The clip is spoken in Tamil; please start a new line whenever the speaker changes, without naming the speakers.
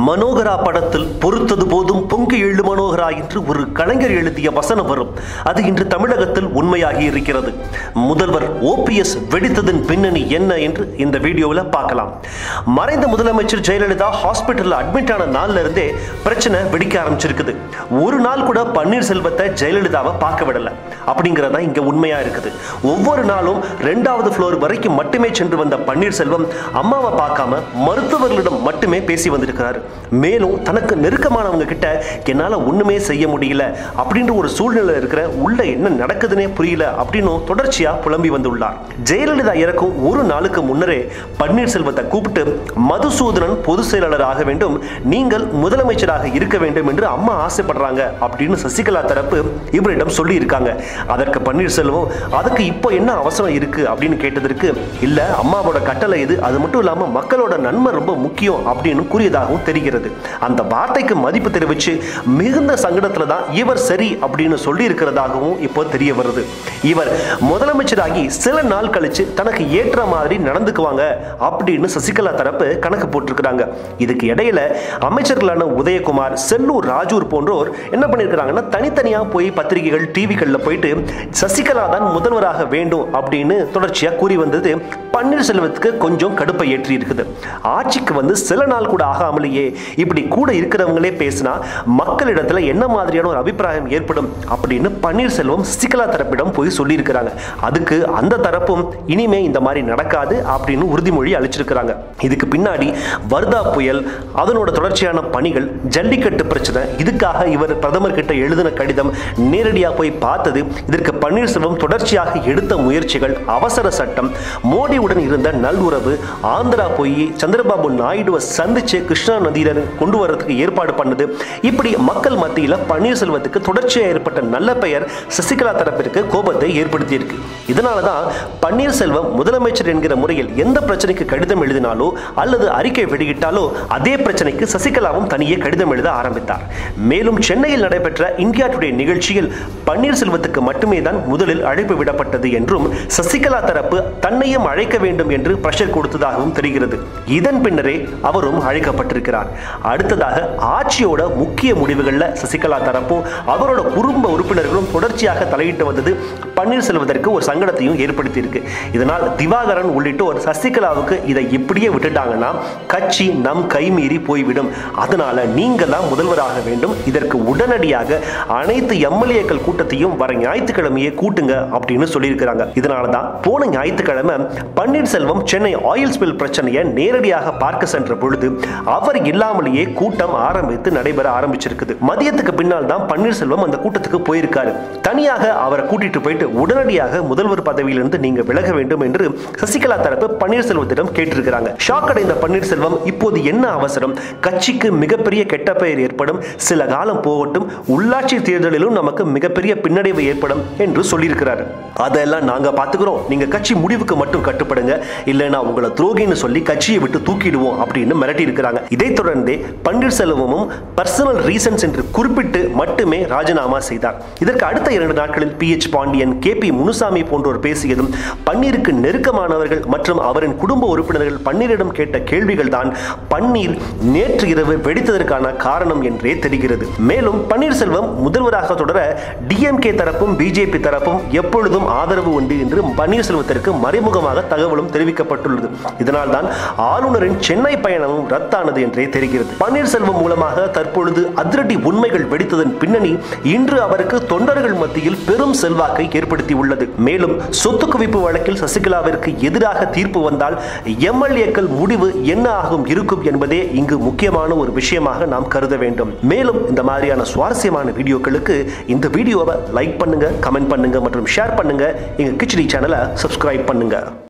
மனோகரா படத்தில் பொறுத்தது போதும் பொங்கி எழு மனோகரா என்று ஒரு கலைஞர் எழுதிய வசனம் வரும். அது இன்று தமிழகத்தில் உண்மையாகி இருக்கிறது. முதல்வர் OPS வெடித்ததன் பின்னணி என்ன என்று இந்த வீடியோவில் பார்க்கலாம். மறைந்த முதலமைச்சர் ஜெயலலிதா ஹாஸ்பிட்டலில் அட்மிட் ஆன நாள்ல இருந்தே பிரச்சனை வெடிக்க ஆரம்பிச்சிருக்குது. ஒரு நாள் கூட பன்னீர்செல்வத்தை ஜெயலலிதாவை பார்க்க விடல அப்படிங்கிறதா இங்க உண்மையா இருக்குது. ஒவ்வொரு நாளும் 2வது ஃப்ளோர் வரைக்கும் மட்டுமே சென்று வந்த பன்னீர்செல்வம் அம்மாவை பார்க்காம மருத்துவர்களிடம் மட்டுமே பேசி வந்திருக்கிறார். மேலும் தனக்கு நெருக்கமானவங்க கிட்ட என்னால ஒண்ணுமே செய்ய முடியல அப்படின்ற ஒரு சூழ்நிலை இருக்கிற, உள்ள என்ன நடக்குதுன்னே புரியல அப்படின்னு தொடர்ச்சியா புலம்பி வந்துள்ளார். ஜெயலலிதா இறக்கும் ஒரு நாளுக்கு முன்னரே பன்னீர்செல்வத்தை கூப்பிட்டு மதுசூதனன் பொதுச் செயலாளர் ஆக வேண்டும், நீங்கள் முதலமைச்சராக இருக்க வேண்டும் என்று அம்மா ஆசைப்படுறாங்க அப்படின்னு சசிகலா தரப்பு இவரிடம் சொல்லி இருக்காங்க. அதற்கு பன்னீர்செல்வம் அதுக்கு இப்போ என்ன அவசரம் இருக்கு அப்படின்னு கேட்டதற்கு, இல்ல அம்மாவோட கட்டளை இது, அது மட்டும் இல்லாம மக்களோட நன்மை ரொம்ப முக்கியம் அப்படின்னு கூறியதாகவும் தெரிகிறது. அந்த வார்த்தைக்கு மதிப்பு தெரிவித்து மிகுந்த சங்கடத்துல தான் இவர் சரி அப்படின்னு சொல்லி இருக்கிறதாகவும் இப்போ தெரிய வருது. இவர் முதலமைச்சராகி சில நாள் கழிச்சு தனக்கு ஏற்ற மாதிரி நடந்துக்குவாங்க அப்படின்னு சசிகலா தரப்பு கணக்கு போட்டிருக்கிறாங்க. இதுக்கு இடையில அமைச்சர்களான உதயகுமார், செல்லூர் ராஜூர் போன்றோர் என்ன பண்ணிருக்கிறாங்கன்னா, தனித்தனியா போய் பத்திரிகைகள் டிவிகள்ல போயிட்டு சசிகலா தான் முதல்வராக வேண்டும் அப்படின்னு தொடர்ச்சியா கூறி வந்தது பன்னீர்செல்வத்துக்கு கொஞ்சம் கடுப்பை ஏற்றி இருக்குது. ஆட்சிக்கு வந்து சில நாள் கூட ஆகாமலேயே இப்படி கூட இருக்கிறவங்களே பேசினா மக்களிடத்துல என்ன மாதிரியான ஒரு அபிப்பிராயம் ஏற்படும் அப்படின்னு பன்னீர்செல்வம் சசிகலா தரப்பிடம் போய் சொல்லி இருக்கிறாங்க. அதுக்கு அந்த தரப்பும் இனிமே இந்த மாதிரி நடக்காது அப்படின்னு உறுதிமொழி அளிச்சிருக்கிறாங்க. இதுக்கு பின்னாடி வர்தா புயல், அதனோட தொடர்ச்சியான பணிகள், ஜல்லிக்கட்டு பிரச்சனை, இதுக்காக இவர் பிரதமர் கிட்ட எழுதின கடிதம், நேரடியாக போய் பார்த்தது, இதற்கு பன்னீர்செல்வம் தொடர்ச்சியாக எடுத்த முயற்சிகள், அவசர சட்டம், மோடியுடன் இருந்த நல்லுறவு, ஆந்திரா போய் சந்திரபாபு நாயுடுவை சந்திச்சு கிருஷ்ணா நதியில கொண்டு வரதுக்கு ஏற்பாடு பண்ணது, இப்படி மக்கள் மத்தியில் பன்னீர்செல்வத்துக்கு தொடர்ச்சியாக ஏற்பட்ட நல்ல பெயர் சசிகலா தரப்பிற்கு கோபத்தை ஏற்படுத்தி இருக்கு. இதனாலதான் பன்னீர்செல்வம் முதலமைச்சர் என்கிற முறையில் எந்த பிரச்சனைக்கு கடிதம் எழுதினாலோ அல்லது அறிக்கை வெளியிட்டாலோ அதே பிரச்சனைக்கு சசிகலாவும் தனியே கடிதம் எழுத ஆரம்பித்தார். மேலும் சென்னையில் நடைபெற்ற இந்தியா டுடே நிகழ்ச்சியில் பன்னீர்செல்வத்துக்கு மட்டுமே தான் முதலில் அழைப்பு விடப்பட்டது என்றும் சசிகலா தரப்பு தன்னையும் அழைக்க வேண்டும் என்று பிரஷர் கொடுத்ததாகவும் தெரிகிறது. இதன் பின்னரே அவரும் அழைக்கப்பட்டிருக்கிறார். அடுத்ததாக ஆட்சியோட முக்கிய முடிவுகளில் சசிகலா தரப்பும் அவரோட குடும்ப உறுப்பினர்களும் தொடர்ச்சியாக தலையிட்டு வந்தது பன்னீர்செல்வத்திற்கு ஒரு சங்கடத்தையும் ஏற்படுத்தி இருக்கு. இதனால் திவாகரன் உள்ளிட்டோர் சசிகலாவுக்கு இதை இப்படியே விட்டுட்டாங்கன்னா கட்சி நம் கைமீறி போய்விடும், அதனால நீங்க தான் முதல்வராக வேண்டும், இதற்கு உடனடியாக அனைத்து எம்எல்ஏக்கள் கூட்டத்தையும் வர ஞாயிற்றுக்கிழமையே கூட்டுங்க அப்படின்னு சொல்லியிருக்கிறாங்க. இதனால தான் போன ஞாயிற்றுக்கிழமை பன்னீர்செல்வம் சென்னை ஆயில் ஸ்பில் பிரச்சனையை நேரடியாக பார்க்க சென்ற பொழுது அவர் இல்லாமலேயே கூட்டம் ஆரம்பித்து நடைபெற ஆரம்பிச்சிருக்குது. மதியத்துக்கு பின்னால் தான் பன்னீர்செல்வம் அந்த கூட்டத்துக்கு போயிருக்காரு. தனியாக அவரை கூட்டிட்டு போயிட்டு உடனடியாக முதல்வர் பதவியிலிருந்து நீங்க விலக வேண்டும் என்று சசிகலா தரப்பு பன்னீர்செல்வத்திடம் கேட்டிருக்கிறாங்க. ஷாக் அடைந்த பன்னீர்செல்வம் இப்போது என்ன அவசரம், கட்சிக்கு மிகப்பெரிய கெட்ட பெயர் ஏற்படும், சில காலம் போகட்டும், உள்ளாட்சி தேர்தலிலும் நமக்கு மிகப்பெரிய பின்னடைவு ஏற்படும் என்று சொல்லியிருக்கிறார். அதெல்லாம் நாங்க பாத்துக்கிறோம், நீங்க கட்சி முடிவுக்கு மட்டும் கட்டுப்படுங்க, இல்லைன்னா உங்களை துரோகின்னு சொல்லி கட்சியை விட்டு தூக்கிடுவோம் அப்படின்னு மிரட்டி இருக்கிறாங்க. இதைத் தொடர்ந்தே பன்னீர்செல்வமும் பர்சனல் ரீசன்ஸ் என்று குறிப்பிட்டு மட்டுமே ராஜினாமா செய்தார். இதற்கு அடுத்த 2 நாட்களில் PH பாண்டியன், KP முனுசாமி போன்றோர் பேசியதும் பன்னீருக்கு நெருக்கமானவர்கள் மற்றும் அவரின் குடும்ப உறுப்பினர்கள் பன்னீரிடம் கேட்ட கேள்விகள் தான் பன்னீர் நேற்று இரவு வெடித்ததற்கான காரணம் என்றே தெரிகிறது. மேலும் பன்னீர்செல்வம் முதல்வராக தொடர DMK தரப்பும் BJP தரப்பும் எப்பொழுதும் ஆதரவு உண்டு என்று பன்னீர்செல்வத்திற்கு மறைமுகமாக தகவலும் தெரிவிக்கப்பட்டுள்ளது. இதனால் தான் ஆளுநரின் சென்னை பயணமும் ரத்தானது என்றே தெரிகிறது. பன்னீர்செல்வம் மூலமாக தற்பொழுது அதிரடி உண்மைகள் வெடித்ததன் பின்னணி இன்று அவருக்கு தொண்டர்கள் மத்தியில் பெரும் செல்வாக்கை ஏற்படுத்தி உள்ளது. மேலும் சொத்து குவிப்பு வழக்கில் சசிகலாவிற்கு எதிராக தீர்ப்பு வந்தால் எம்எல்ஏக்கள் முடிவு என்ன ஆகும் இருக்கும் என்பதே இங்கு முக்கியமான ஒரு விஷயமாக நாம் கருத வேண்டும். மேலும் இந்த மாதிரியான சுவாரஸ்யமான வீடியோக்களுக்கு இந்த வீடியோவை லைக் பண்ணுங்க, கமெண்ட் பண்ணுங்க மற்றும் ஷேர் பண்ணுங்க. எங்க கிச்சடி சேனலை சப்ஸ்கிரைப் பண்ணுங்க.